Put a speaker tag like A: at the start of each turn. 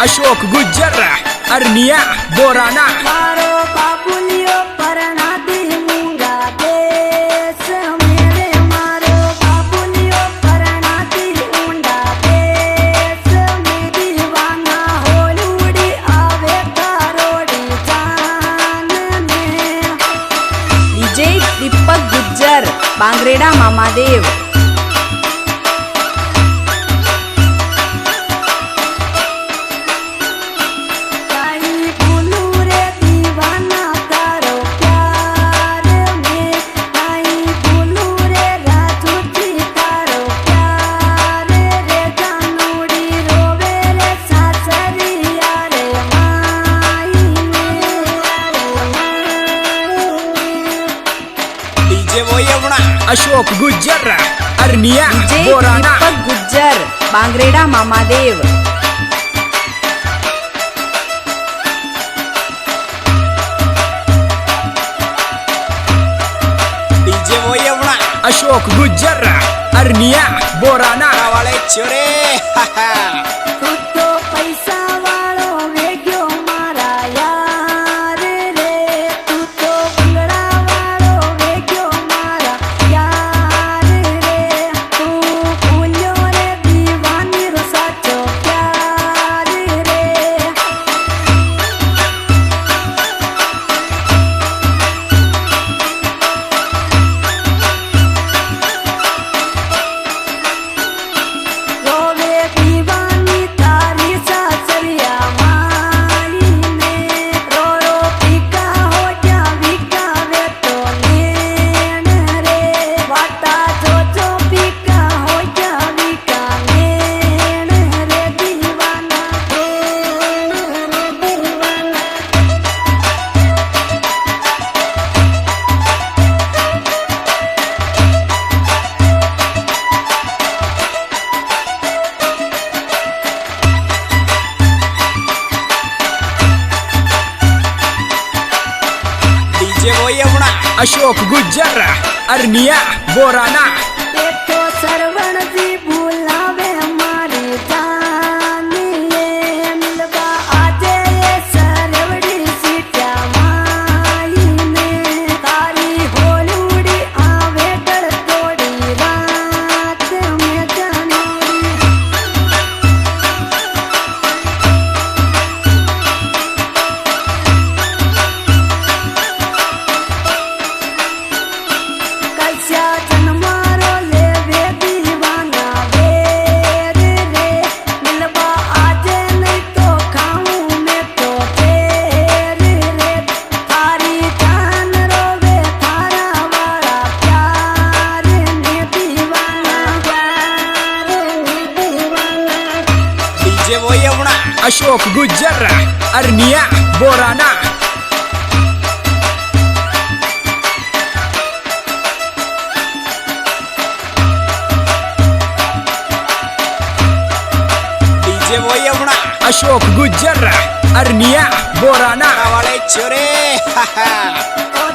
A: अशोक गुज्जर अरनिया बोराना
B: मारो बाबुलियो परना दी मूंगा देश मेरे मारो बाबुलियो परना दी मुंडा देश में दीवाना होलूड़ी आवे कारोड़ी जान में
C: डीजे दीपक गुज्जर बांगरेड़ा मामादेव
A: अशोक गुज्जर अरनिया
C: डीजे
A: बोराना
C: दीपक गुज्जर बांगरेड़ा मामादेव
A: डीजे वो यवना अशोक गुज्जर अरनिया बोराना वाले चोरे
B: तू तो पैसा वालो वेग्यो मारा यार रे तू तो बंगड़ा वालो वेग्यो मारा यार रे तू फूलो रे दीवानी रो साचो प्यार रे रोवे दीवानी तारी सासरिया माई में रो रो पीका हो जा विका वे तो नेण रे वाटा जो पीका हो जा विका नेण रे दीवाना
A: डीजे वो यवना अशोक गुज्जर अरनिया बोराना
B: देखो सरवण जी बुलावे हमारी जानी ये मिलवा आजे ये सरवड़ी सीटा माई में तारी होलूड़ी आवे डर तोड़ी रात में जनोड़ी कैसा जनमारो ले वे दीवाना वेर रे मिलवा आजे नहीं तो खाऊं मैं तो तेर रे थारी जान रोवे थारा वाला प्यार में दीवाना
A: डीजे वो यवना अशोक गुज्जर अरनिया बोराना डीजे वो यवना अशोक गुज्जर अरनिया बोराना वाले चोरे
B: ओ